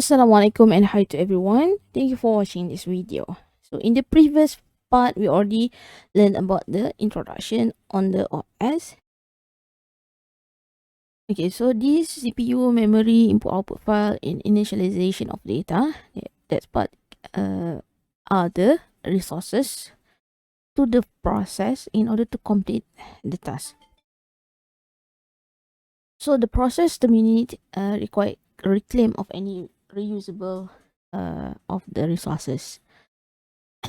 Assalamualaikum and hi to everyone. Thank you for watching this video. So in the previous part, we already learned about the introduction on the OS. Okay, so this CPU memory input output file and initialization of data, that's part are the resources to the process in order to complete the task. So the process terminate require reclaim of any reusable of the resources.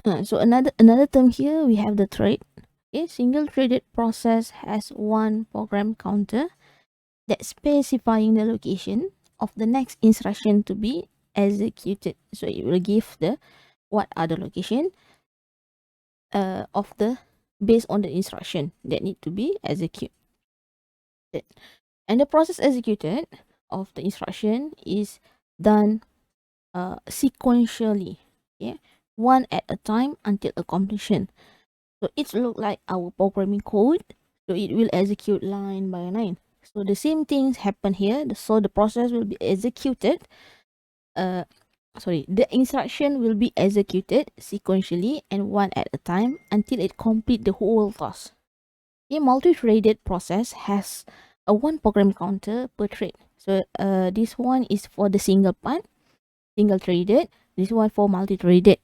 So another term here, we have the thread. A single threaded process has one program counter that specifying the location of the next instruction to be executed. So it will give the what are the location of the based on the instruction that need to be executed. And the process executed of the instruction is done sequentially, yeah, one at a time until a completion. So it look like our programming code. So it will execute line by line. So the same things happen here. So the process will be executed. The instruction will be executed sequentially and one at a time until it complete the whole task. A multi-threaded process has a one program counter per thread. So this one is for the single part, single threaded. This one for multi-threaded.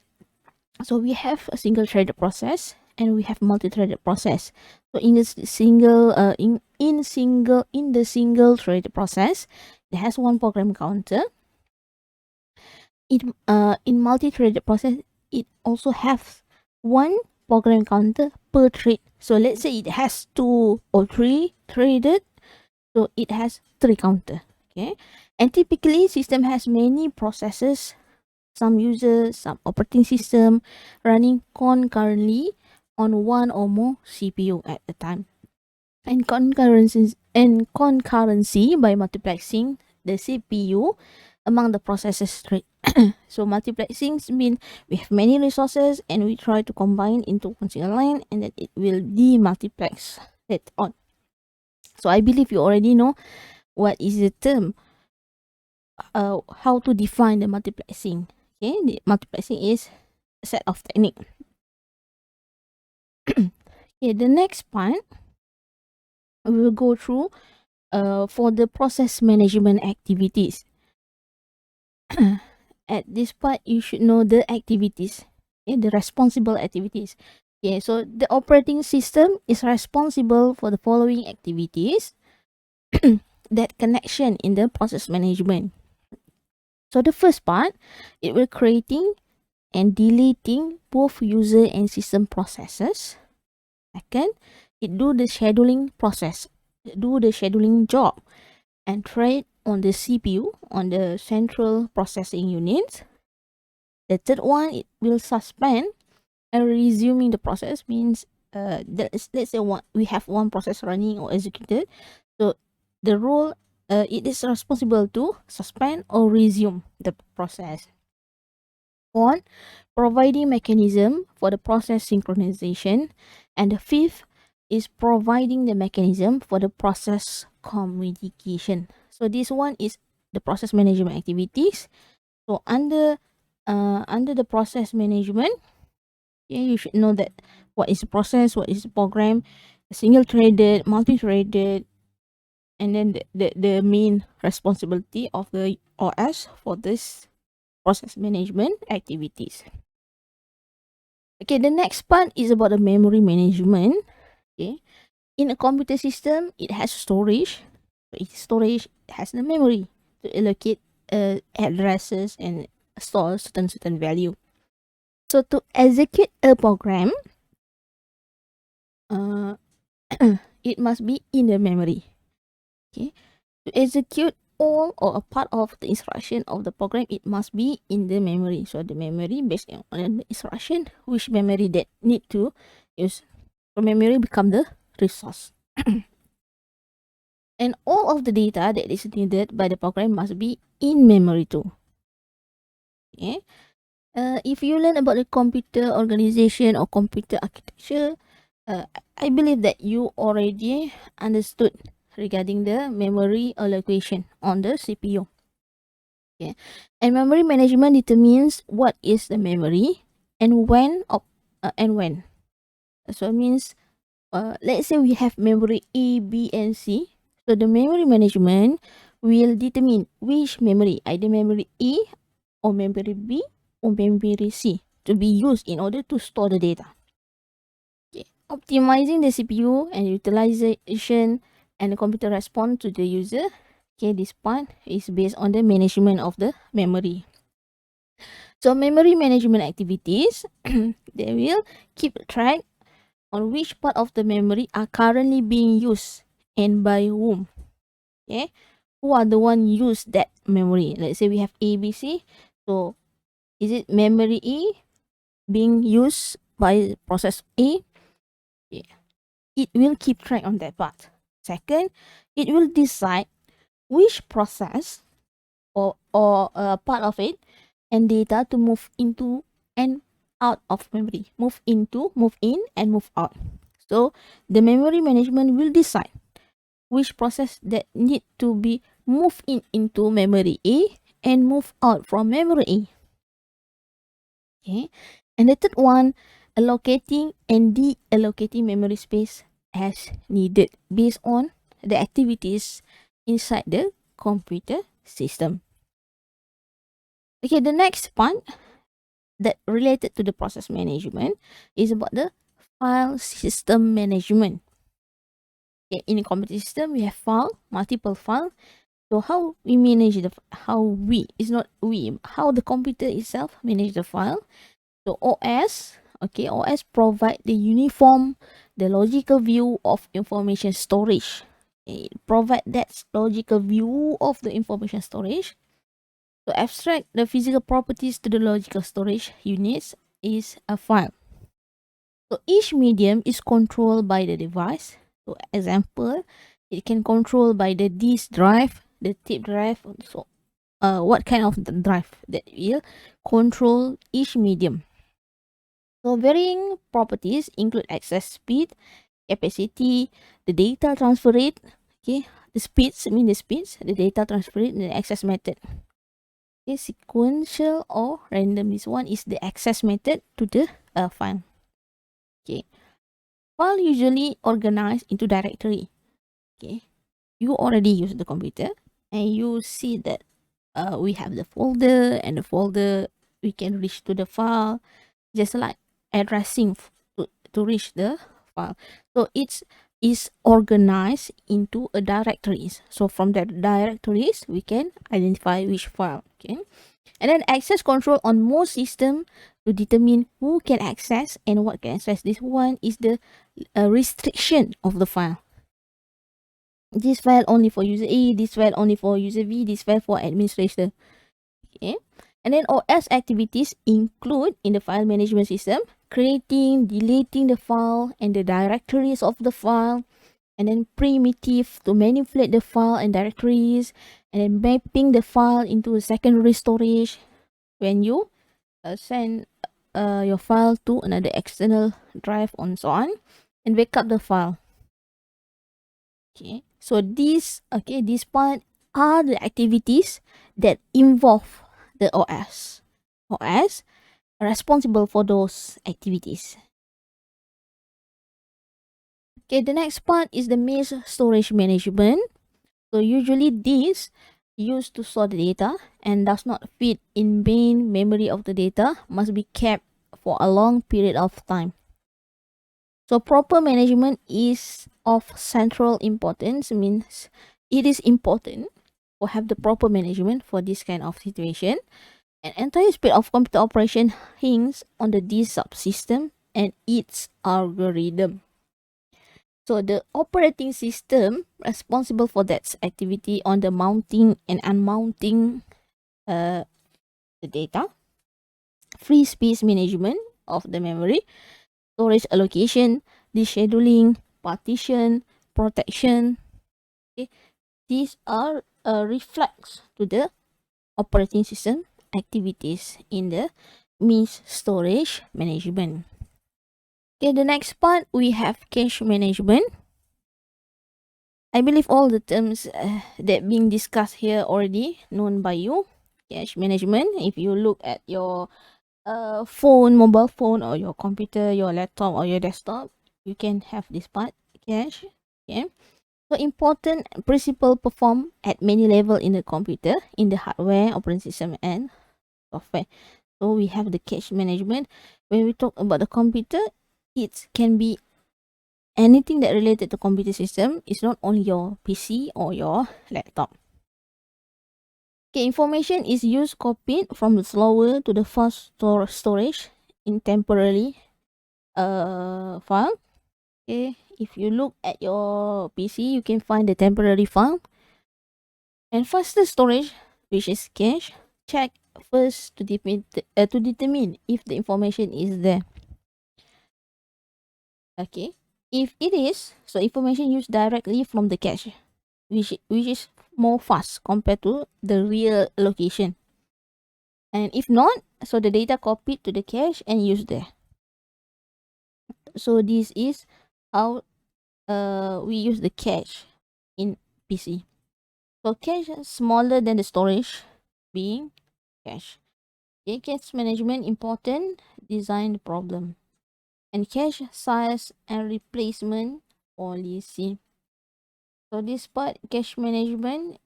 So we have a single threaded process and we have multi-threaded process. So in this single in the single threaded process, it has one program counter. In multi-threaded process, it also has one program counter per thread. So let's say it has 2 or 3 threaded, so it has 3 counter. Okay, and typically system has many processes, some users, some operating system running concurrently on one or more CPU at a time. And concurrency by multiplexing the CPU among the processes thread. So multiplexing means we have many resources and we try to combine into one single line and then it will demultiplex later on. So I believe you already know what is the term, how to define the multiplexing. Okay, the multiplexing is a set of technique. Okay, the next part we will go through for the process management activities. At this part, you should know the activities, okay, the responsible activities. Okay, so the operating system is responsible for the following activities that connection in the process management. So the first part, it will creating and deleting both user and system processes. Second, it do the scheduling process, do the scheduling job and trade on the CPU, on the central processing unit. The third one, it will suspend and resuming the process means let's say we have one process running or executed. So the role, it is responsible to suspend or resume the process. One, providing mechanism for the process synchronization. And the fifth is providing the mechanism for the process communication. So this one is the process management activities. So under the process management, yeah, you should know that what is the process, what is the program, single threaded, multi-threaded, and then the main responsibility of the OS for this process management activities. Okay, the next part is about the memory management. Okay, in a computer system, it has storage. Storage has the memory to allocate addresses and store certain value. So to execute a program, it must be in the memory. Okay, to execute all or a part of the instruction of the program, it must be in the memory. So the memory based on the instruction, which memory that need to use. So memory become the resource. And all of the data that is needed by the program must be in memory too. Okay. If you learn about the computer organization or computer architecture, I believe that you already understood regarding the memory allocation on the CPU. Okay. And memory management determines what is the memory and when and when. So it means let's say we have memory A, B, and C. So the memory management will determine which memory, either memory A or memory B or memory C, to be used in order to store the data. Okay. Optimizing the CPU and utilization and the computer response to the user. Okay, this part is based on the management of the memory. So memory management activities, they will keep track on which part of the memory are currently being used and by whom. Okay, who are the one use that memory? Let's say we have A, B, C. So is it memory A being used by process A? Yeah. It will keep track on that part. Second, it will decide which process or part of it and data to move into and out of memory. Move into, move in, and move out. So the memory management will decide which process that need to be moved in into memory A and move out from memory A. Okay. And the third one, allocating and deallocating memory space as needed based on the activities inside the computer system. Okay, the next part that related to the process management is about the file system management. Okay, in a computer system, we have file, multiple file. So how we manage how the computer itself manage the file. So OS provide the uniform, the logical view of information storage. It provide that logical view of the information storage. To abstract the physical properties to the logical storage units is a file. So each medium is controlled by the device. So example, it can control by the disk drive, the tape drive. So what kind of drive that will control each medium. So varying properties include access speed, capacity, the data transfer rate, okay, the data transfer rate, and the access method. Okay, sequential or random. This one is the access method to the file. Okay, file usually organized into directory. Okay, you already use the computer and you see that we have the folder, and the folder we can reach to the file, just like addressing to reach the file. So it's is organized into a directories. So from that directories we can identify which file. Okay, and then access control on most system to determine who can access and what can access. This one is the restriction of the file. This file only for user A, this file only for user B, this file for administrator. Okay, and then OS activities include in the file management system creating, deleting the file and the directories of the file, and then primitive to manipulate the file and directories, and then mapping the file into a secondary storage when you send your file to another external drive and so on, and backup the file. Okay, so these part are the activities that involve the OS responsible for those activities. Okay, the next part is the mass storage management. So usually this used to store the data and does not fit in main memory of the data must be kept for a long period of time. So proper management is of central importance, means it is important to have the proper management for this kind of situation. An entire speed of computer operation hangs on the disk subsystem and its algorithm. So the operating system responsible for that activity on the mounting and unmounting the data, free space management of the memory, storage allocation, descheduling, partition, protection. Okay, these are reflects to the operating system activities in the means storage management. Okay, the next part we have cache management. I believe all the terms that being discussed here already known by you. cache management. If you look at your phone, mobile phone, or your computer, your laptop, or your desktop, you can have this part, cache. Okay. So important principle perform at many level in the computer, in the hardware, operating system, and software. So we have the cache management. When we talk about the computer, it can be anything that related to computer system. It's not only your PC or your laptop. Okay, information is used copied from the slower to the fast storage in temporary file. Okay, if you look at your PC, you can find the temporary file and faster storage, which is cache. Check first to determine if the information is there. Okay, if it is, so information used directly from the cache, which is more fast compared to the real location. And if not, so the data copied to the cache and used there. So this is how we use the cache in PC. So cache is smaller than the storage, being cache. Okay, cache management important design problem. And cache size and replacement policy. So this part, cache management,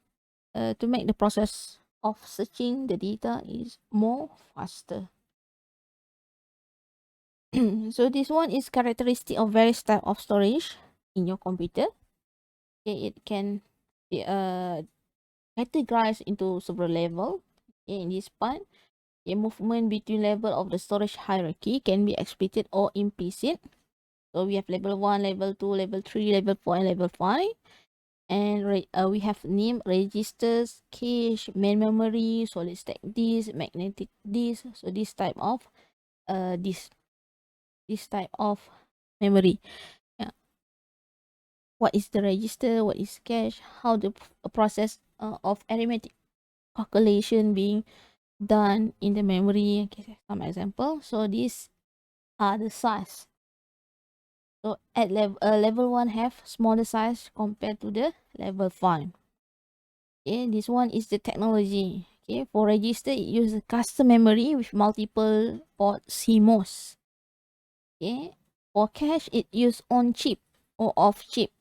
to make the process of searching the data is more faster. So this one is characteristic of various type of storage in your computer. Okay, it can be categorized into several level. Okay, in this part, the movement between level of the storage hierarchy can be explicit or implicit. So we have level 1, level 2, level 3, level 4, and level 5. And we have name registers, cache, main memory, solid state disk, magnetic disk. So this type of this type of memory. Yeah. What is the register? What is cache? How the process of arithmetic calculation being done in the memory. Okay, some example. So these are the size. So at level 1 have smaller size compared to the level 5. Okay, this one is the technology. Okay, for register it uses custom memory with multiple port CMOS. Okay, for cache it use on chip or off chip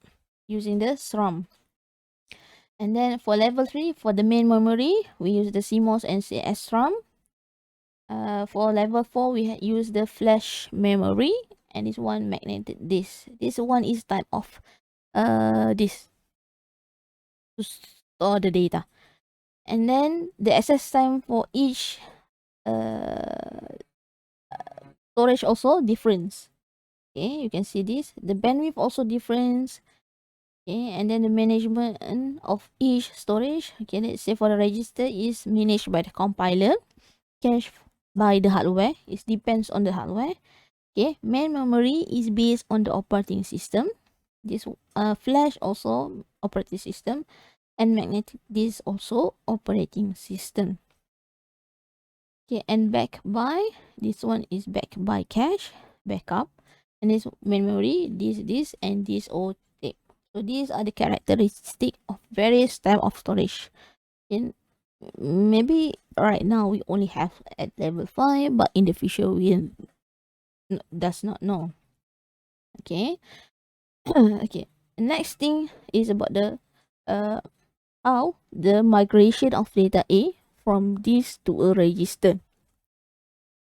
using the SRAM. And then for level 3, for the main memory, we use the CMOS and SRAM. For level 4, we use the flash memory, and this one magnetic disk. This one is type of disk to store the data. And then the access time for each storage also different. Okay, you can see this. The bandwidth also different. Okay, and then the management of each storage. Okay, let's say for the register is managed by the compiler, cache by the hardware. It depends on the hardware. Okay, main memory is based on the operating system. This flash also operating system, and magnetic disk also operating system. Okay, and back by this one is back by cache backup, and this main memory, this, and this all tape. So these are the characteristic of various type of storage. In maybe right now we only have at level 5, but in the future we does not know. Okay. Okay. Next thing is about the how the migration of data A from this to a register.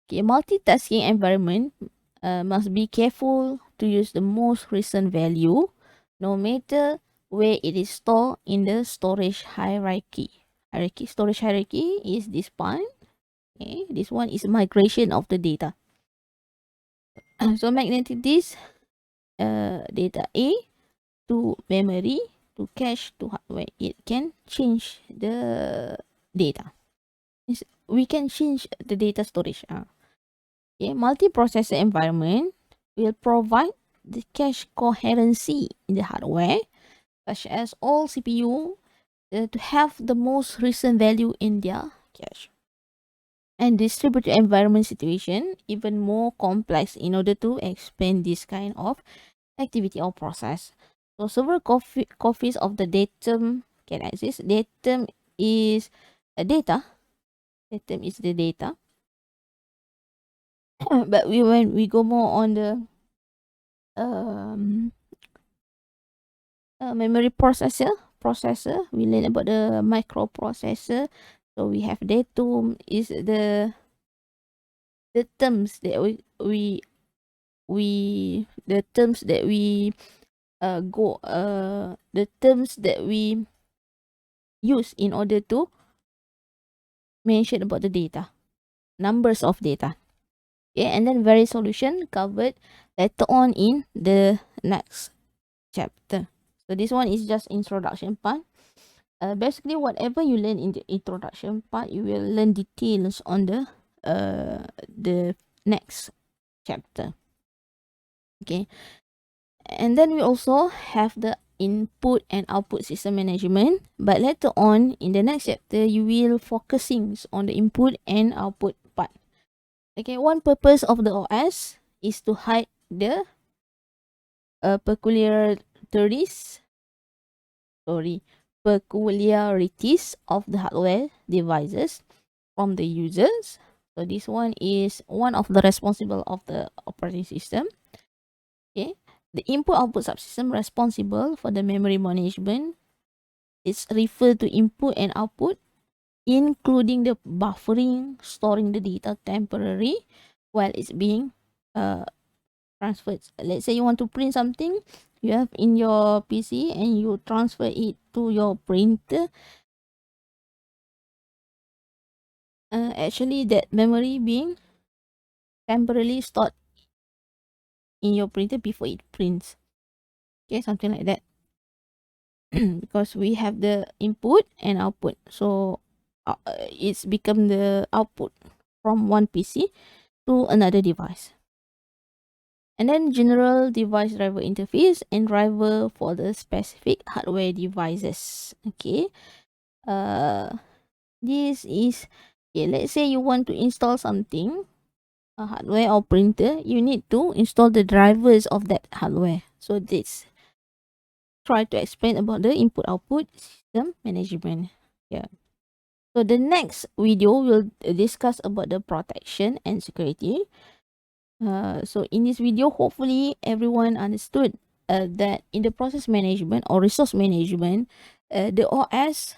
Okay, multitasking environment must be careful to use the most recent value, no matter where it is stored in the storage hierarchy. Storage hierarchy is this part. Okay, this one is migration of the data. So magnetic disk, data A to memory to cache to hardware. It can change the data. We can change the data storage. Okay, multiprocessor environment will provide the cache coherency in the hardware, such as all CPU to have the most recent value in their cache. And distributed environment situation even more complex in order to explain this kind of activity or process. So several copies of the datum can exist. Datum is a data System is the data. But when we go more on the um, memory processor, we learn about the microprocessor. So we have datum is the terms that we the terms that we the terms that we use in order to mention about the data, numbers of data. Okay, and then various solution covered later on in the next chapter. So this one is just introduction part. Basically, whatever you learn in the introduction part, you will learn details on the next chapter. Okay, and then we also have the input and output system management. But later on in the next chapter, you will focusing on the input and output part. Okay, one purpose of the OS is to hide the peculiarities peculiarities of the hardware devices from the users. So this one is one of the responsible of the operating system. Okay, the input output subsystem responsible for the memory management is referred to input and output, including the buffering, storing the data temporarily while it's being transferred. Let's say you want to print something you have in your PC and you transfer it to your printer. Actually, that memory being temporarily stored in your printer before it prints. Okay, something like that. Because we have the input and output, so it's become the output from one PC to another device. And then general device driver interface and driver for the specific hardware devices. Okay, this is, okay, let's say you want to install something, a hardware or printer, you need to install the drivers of that hardware. So this try to explain about the input output system management. Yeah. So the next video will discuss about the protection and security. So in this video, hopefully everyone understood that in the process management or resource management, the OS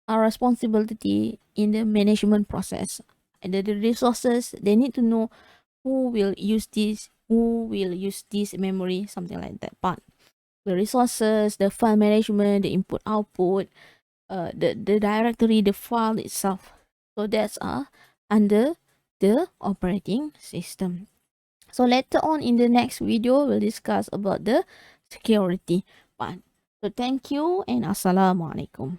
are responsibility in the management process. And the resources, they need to know who will use this memory, something like that part. The resources, the file management, the input output, the directory, the file itself. So that's under the operating system. So later on in the next video, we'll discuss about the security part. So thank you and Assalamualaikum.